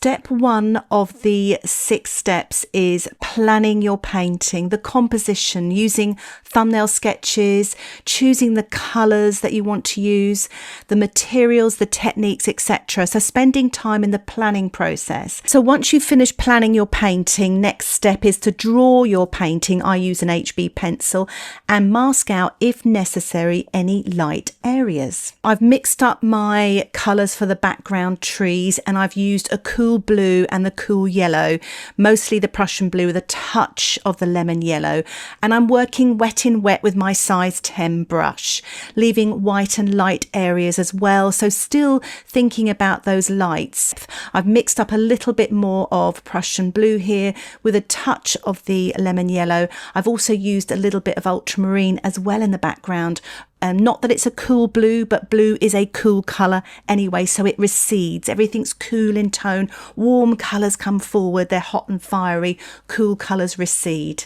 step one of the 6 steps is planning your painting, the composition, using thumbnail sketches, choosing the colours that you want to use, the materials, the techniques, etc. So spending time in the planning process. So once you've finished planning your painting, next step is to draw your painting. I use an HB pencil and mask out, if necessary, any light areas. I've mixed up my colours for the background trees, and I've used a cool blue and the cool yellow, mostly the Prussian blue with a touch of the lemon yellow, and I'm working wet in wet with my size 10 brush, leaving white and light areas as well, so still thinking about those lights. I've mixed up a little bit more of Prussian blue here with a touch of the lemon yellow. I've also used a little bit of ultramarine as well in the background. Not that it's a cool blue, but blue is a cool colour anyway, so it recedes. Everything's cool in tone. Warm colours come forward, they're hot and fiery. Cool colours recede.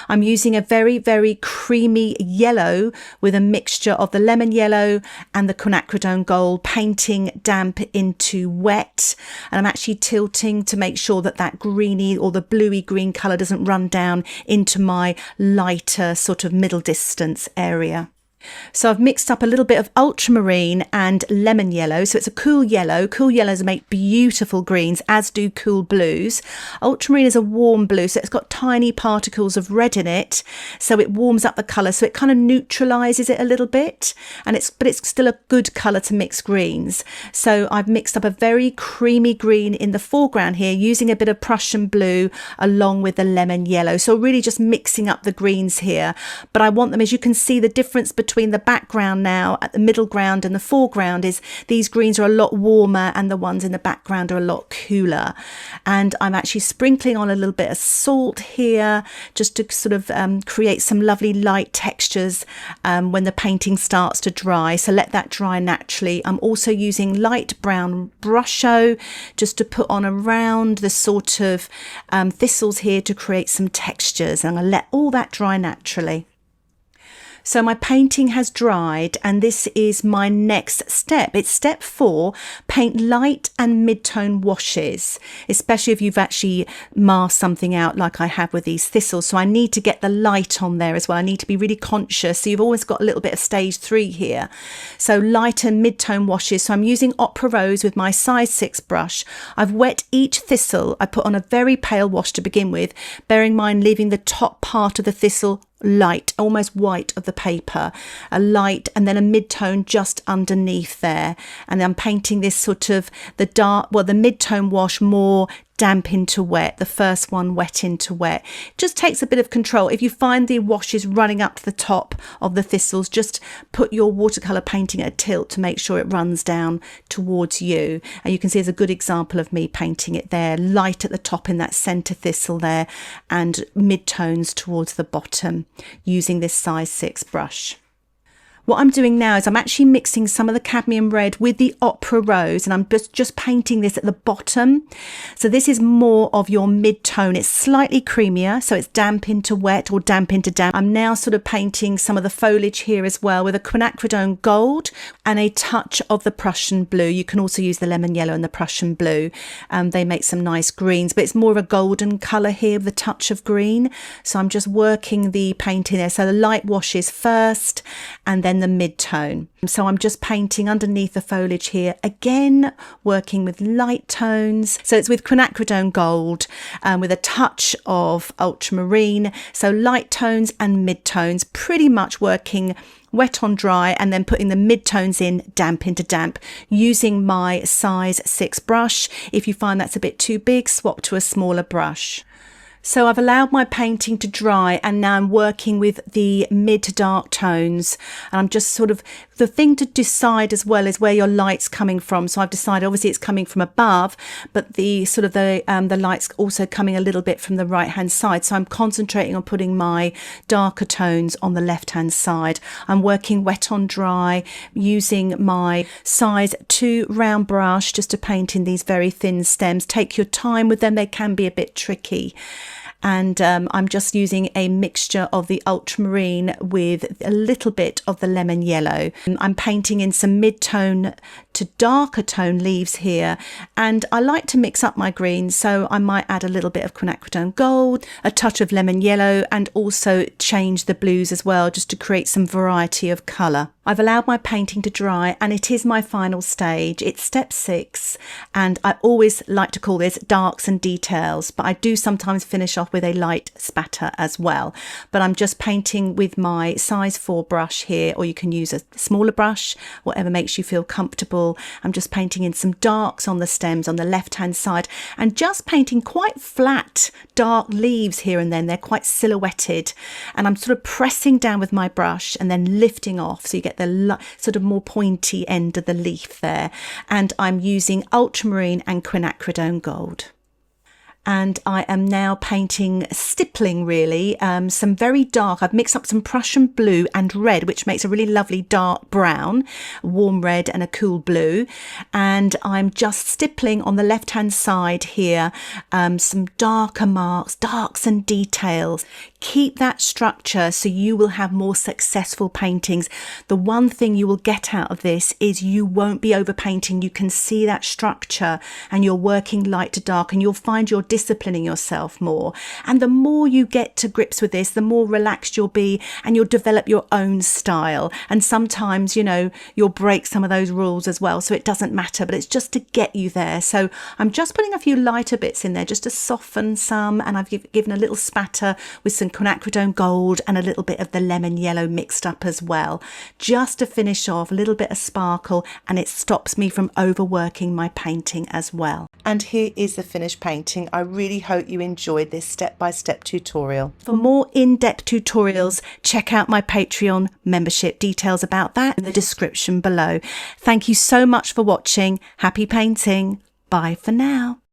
I'm using a very, very creamy yellow with a mixture of the lemon yellow and the Quinacridone gold, painting damp into wet. And I'm actually tilting to make sure that that greeny or the bluey green colour doesn't run down into my lighter sort of middle distance area. So I've mixed up a little bit of ultramarine and lemon yellow. So it's a cool yellow. Cool yellows make beautiful greens, as do cool blues. Ultramarine is a warm blue, so it's got tiny particles of red in it. So it warms up the colour. So it kind of neutralises it a little bit. But it's still a good colour to mix greens. So I've mixed up a very creamy green in the foreground here, using a bit of Prussian blue along with the lemon yellow. So really just mixing up the greens here. But I want them, as you can see, the difference between the background now at the middle ground and the foreground is these greens are a lot warmer and the ones in the background are a lot cooler. And I'm actually sprinkling on a little bit of salt here just to sort of create some lovely light textures when the painting starts to dry. So let that dry naturally. I'm also using light brown Brusho just to put on around the sort of thistles here to create some textures, and I'm going to let all that dry naturally. So my painting has dried, and this is my next step. It's step 4, paint light and mid-tone washes, especially if you've actually masked something out like I have with these thistles. So I need to get the light on there as well. I need to be really conscious. So you've always got a little bit of stage 3 here. So light and mid-tone washes. So I'm using Opera Rose with my size 6 brush. I've wet each thistle. I put on a very pale wash to begin with, bearing in mind leaving the top part of the thistle light, almost white of the paper, a light and then a mid-tone just underneath there. And I'm painting this sort of the dark, well, the mid-tone wash more damp into wet, the first one wet into wet. Just takes a bit of control. If you find the washes running up to the top of the thistles, just put your watercolour painting at a tilt to make sure it runs down towards you. And you can see there's a good example of me painting it there, light at the top in that centre thistle there and mid-tones towards the bottom using this size 6 brush. What I'm doing now is I'm actually mixing some of the Cadmium Red with the Opera Rose, and I'm just painting this at the bottom. So this is more of your mid-tone. It's slightly creamier, so it's damp into wet or damp into damp. I'm now sort of painting some of the foliage here as well with a Quinacridone gold and a touch of the Prussian blue. You can also use the lemon yellow and the Prussian blue. They make some nice greens, but it's more of a golden colour here with a touch of green. So I'm just working the painting there. So the light washes first and then the mid-tone. So I'm just painting underneath the foliage here, again working with light tones. So it's with Quinacridone gold with a touch of ultramarine. So light tones and mid-tones, pretty much working wet on dry and then putting the mid-tones in damp into damp using my size 6 brush. If you find that's a bit too big, swap to a smaller brush. So I've allowed my painting to dry, and now I'm working with the mid to dark tones, and I'm just sort of, the thing to decide as well is where your light's coming from. So I've decided obviously it's coming from above, but the sort of the light's also coming a little bit from the right hand side. So I'm concentrating on putting my darker tones on the left hand side. I'm working wet on dry using my size 2 round brush just to paint in these very thin stems. Take your time with them, they can be a bit tricky. and I'm just using a mixture of the ultramarine with a little bit of the lemon yellow. I'm painting in some mid-tone to darker tone leaves here, and I like to mix up my greens, so I might add a little bit of quinacridone gold, a touch of lemon yellow, and also change the blues as well, just to create some variety of colour. I've allowed my painting to dry, and it is my final stage. It's step 6, and I always like to call this darks and details, but I do sometimes finish off with a light spatter as well. But I'm just painting with my size 4 brush here, or you can use a smaller brush, whatever makes you feel comfortable. I'm just painting in some darks on the stems on the left hand side, and just painting quite flat dark leaves here and then. They're quite silhouetted, and I'm sort of pressing down with my brush and then lifting off, so you get the sort of more pointy end of the leaf there. And I'm using ultramarine and quinacridone gold. And I am now painting, stippling really, some very dark, I've mixed up some Prussian blue and red, which makes a really lovely dark brown, warm red and a cool blue. And I'm just stippling on the left hand side here, some darker marks, darks and details. Keep that structure so you will have more successful paintings. The one thing you will get out of this is you won't be overpainting. You can see that structure, and you're working light to dark, and you'll find you're disciplining yourself more. And the more you get to grips with this, the more relaxed you'll be, and you'll develop your own style. And sometimes, you know, you'll break some of those rules as well, so it doesn't matter, but it's just to get you there. So I'm just putting a few lighter bits in there just to soften some, and I've given a little spatter with some quinacridone gold and a little bit of the lemon yellow mixed up as well, just to finish off, a little bit of sparkle, and it stops me from overworking my painting as well. And here is the finished painting. I really hope you enjoyed this step-by-step tutorial. For more in-depth tutorials, check out my Patreon membership. Details about that in the description below. Thank you so much for watching. Happy painting. Bye for now.